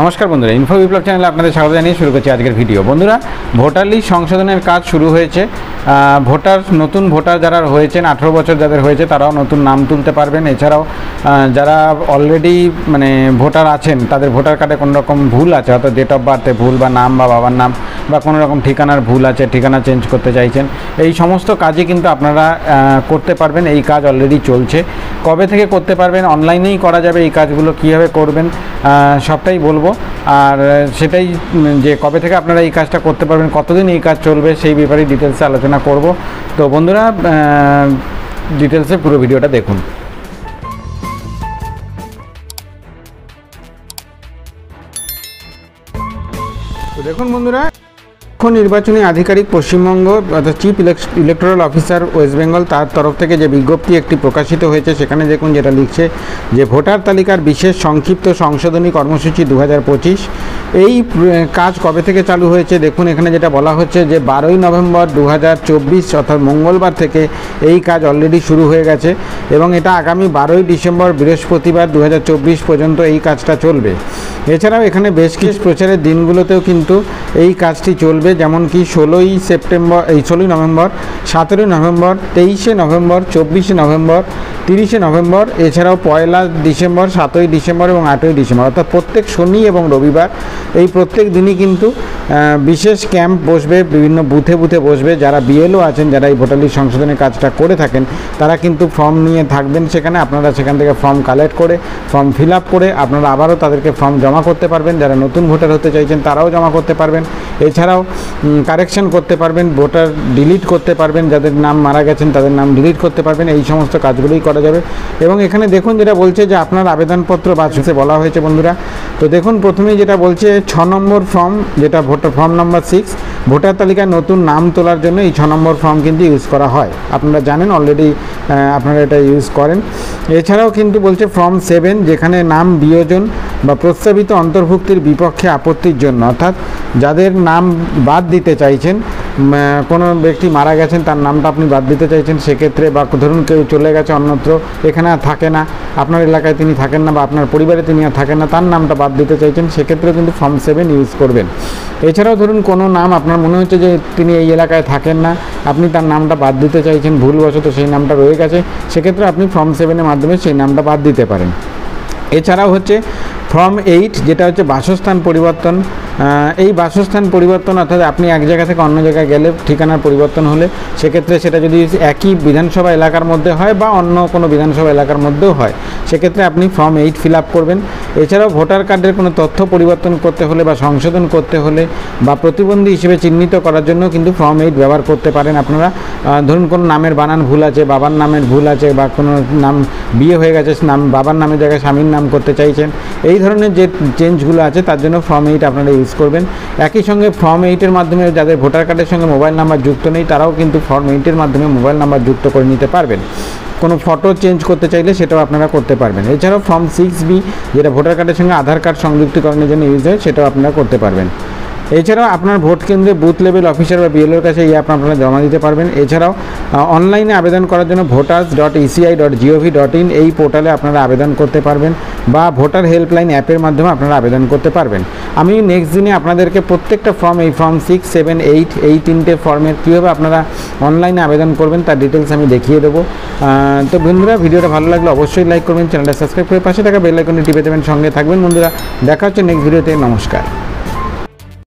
নমস্কার বন্ধুরা, ইনফো বিপ্লব চ্যানেলে আপনাদের স্বাগত জানিয়ে শুরু করছি আজকের ভিডিও। বন্ধুরা, ভোটার লিস্ট সংশোধনের কাজ শুরু হয়েছে। নতুন ভোটার যারা হয়েছেন 18 বছর যাদের হয়েছে তারাও নতুন নাম তুলতে পারবেন। এছাড়াও যারা অলরেডি ভোটার আছেন তাদের ভোটার কার্ডে কোনো রকম ভুল আছে, অর্থাৎ ডেট অফ বার্থে ভুল বা নাম বা বাবার নাম বা কোনো রকম ঠিকানার ভুল আছে, ঠিকানা চেঞ্জ করতে চাইছেন, এই সমস্ত কাজই কিন্তু আপনারা করতে পারবেন। এই কাজ অলরেডি চলছে। কবে থেকে করতে পারবেন, অনলাইনেই করা যাবে। এই কাজগুলো কীভাবে করবেন সবটাই বলবো। আর সেটাই যে কবে থেকে আপনারা এই কাজটা করতে পারবেন, কতদিন এই কাজ চলবে, সেই ব্যাপারে ডিটেলসে আলোচনা করব। তো বন্ধুরা, ডিটেলসে পুরো ভিডিওটা দেখুন। তো দেখুন বন্ধুরা, মুখ্য নির্বাচনী আধিকারিক পশ্চিমবঙ্গ অর্থাৎ chief electoral officer West Bengal, তার তরফ থেকে যে বিজ্ঞপ্তি একটি প্রকাশিত হয়েছে, সেখানে দেখুন যেটা লিখছে যে ভোটার তালিকার বিশেষ সংক্ষিপ্ত সংশোধনী কর্মসূচি 2025। এই কাজ কবে থেকে চালু হয়েছে দেখুন, এখানে যেটা বলা হচ্ছে যে 12ই নভেম্বর 2024 অর্থাৎ মঙ্গলবার থেকে এই কাজ অলরেডি শুরু হয়ে গেছে এবং এটা আগামী 12ই ডিসেম্বর বৃহস্পতিবার 2024 পর্যন্ত এই কাজটা চলবে। এছাড়াও এখানে বেশ কিছু প্রচারের দিনগুলোতেও কিন্তু এই কাজটি চলবে, যেমন কি 16 November, 17 November, 23 November, 24 November, 30 November, এছাড়াও 1 ডিসেম্বর, 7 ডিসেম্বর এবং 8 ডিসেম্বর, অর্থাৎ প্রত্যেক শনি এবং রবিবার এই প্রত্যেক দিনই কিন্তু বিশেষ ক্যাম্প বসবে, বিভিন্ন বুথে বুথে বসবে। যারা বিএলও আছেন, যারা এই ভোটার লিস্ট সংশোধনের কাজটা করে থাকেন, তারা কিন্তু ফর্ম নিয়ে থাকবেন সেখানে। আপনারা সেখান থেকে ফর্ম কালেক্ট করে, ফর্ম ফিল আপ করে আপনারা আবারও তাদেরকে ফর্ম জমা করতে পারবেন। যারা নতুন ভোটার হতে চাইছেন তারাও জমা করতে পারবেন। এছাড়াও কারেকশন করতে পারবেন, ভোটার ডিলিট করতে পারবেন, যাদের নাম মারা গেছেন তাদের নাম ডিলিট করতে পারবেন। এই সমস্ত কাজগুলোই করা যাবে। এবং এখানে দেখুন যেটা বলছে যে আপনার আবেদনপত্র বাছতে বলা হয়েছে বন্ধুরা। তো দেখুন, প্রথমেই যেটা বলছে 6 নম্বর ফর্ম, যেটা ফর্ম নাম্বার 6, ভোটার তালিকায় নতুন নাম তোলার জন্য এই 6 নম্বর ফর্ম কিন্তু ইউজ করা হয়। আপনারা জানেন, অলরেডি আপনারা এটা ইউজ করেন। এছাড়াও কিন্তু বলছে ফর্ম 7, যেখানে নাম বিয়োজন বা প্রস্তাবিত অন্তর্ভুক্তির বিপক্ষে আপত্তির জন্য, অর্থাৎ যাদের নাম বাদ দিতে চাইছেন, কোনো ব্যক্তি মারা গেছেন তার নামটা আপনি বাদ দিতে চাইছেন, সেক্ষেত্রে বা ধরুন কেউ চলে গেছে অন্যত্র, এখানে আর থাকে না, আপনার এলাকায় তিনি থাকেন না বা আপনার পরিবারে তিনি আর থাকেন না, তার নামটা বাদ দিতে চাইছেন, সেক্ষেত্রেও কিন্তু ফর্ম 7 ইউজ করবেন। এছাড়াও ধরুন কোনো নাম আপনার মনে হচ্ছে যে তিনি এই এলাকায় থাকেন না, আপনি তার নামটা বাদ দিতে চাইছেন, ভুলবশত সেই নামটা রয়ে গেছে, সেক্ষেত্রে আপনি ফর্ম 7-এর মাধ্যমে সেই নামটা বাদ দিতে পারেন। এছাড়াও হচ্ছে ফর্ম 8, যেটা হচ্ছে বাসস্থান পরিবর্তন। এই বাসস্থান পরিবর্তন অর্থাৎ আপনি এক জায়গা থেকে অন্য জায়গায় গেলে ঠিকানার পরিবর্তন হলে, সেক্ষেত্রে সেটা যদি একই বিধানসভা এলাকার মধ্যে হয় বা অন্য কোনো বিধানসভা এলাকার মধ্যেও হয়, সেক্ষেত্রে আপনি ফর্ম 8 ফিল আপ করবেন। এছাড়াও ভোটার কার্ডের কোনো তথ্য পরিবর্তন করতে হলে বা সংশোধন করতে হলে বা প্রতিবন্ধী হিসেবে চিহ্নিত করার জন্য কিন্তু ফর্ম 8 ব্যবহার করতে পারেন আপনারা। ধরুন কোনো নামের বানান ভুল আছে, বাবার নামের ভুল আছে, বা কোনো নাম বিয়ে হয়ে গেছে, নাম বাবার নামের জায়গায় স্বামীর নাম করতে চাইছেন, এই ধরনের যে চেঞ্জগুলো আছে তার জন্য ফর্ম 8 আপনারা ইউজ করবেন। একই সঙ্গে ফর্ম 8-এর মাধ্যমে যাদের ভোটার কার্ডের সঙ্গে মোবাইল নাম্বার যুক্ত নেই, তারাও কিন্তু ফর্ম 8-এর মাধ্যমে মোবাইল নাম্বার যুক্ত করে নিতে পারবেন। কোনো ফটো চেঞ্জ করতে চাইলে সেটাও আপনারা করতে পারবেন। এছাড়াও ফর্ম 6B, যেটা ভোটার কার্ডের সঙ্গে আধার কার্ড সংযুক্তিকরণের জন্য ইউজ হয়, সেটাও আপনারা করতে পারবেন। এছাড়াও আপনার ভোট কেন্দ্রে বুথ লেভেল অফিসার বা বিএলওর কাছে এই অ্যাপ আপনারা জমা দিতে পারবেন। এছাড়াও অনলাইনে আবেদন করার জন্য voters.eci.gov.in এই পোর্টালে আপনারা আবেদন করতে পারবেন, বা ভোটার হেল্পলাইন অ্যাপের মাধ্যমে আপনারা আবেদন করতে পারবেন। আমি নেক্সট দিনে আপনাদেরকে প্রত্যেকটা ফর্ম, এই ফর্ম 6, 7, 8 এই 3টে ফর্মের কীভাবে আপনারা অনলাইনে আবেদন করবেন তার ডিটেলস আমি দেখিয়ে দেবো। তো বন্ধুরা, ভিডিওটা ভালো লাগলে অবশ্যই লাইক করবেন, চ্যানেলটা সাবস্ক্রাইব করে পাশে থাকা বেল আইকনটি টিপে দেবেন, সঙ্গে থাকবেন বন্ধুরা। দেখা হচ্ছে নেক্সট ভিডিওতে। নমস্কার।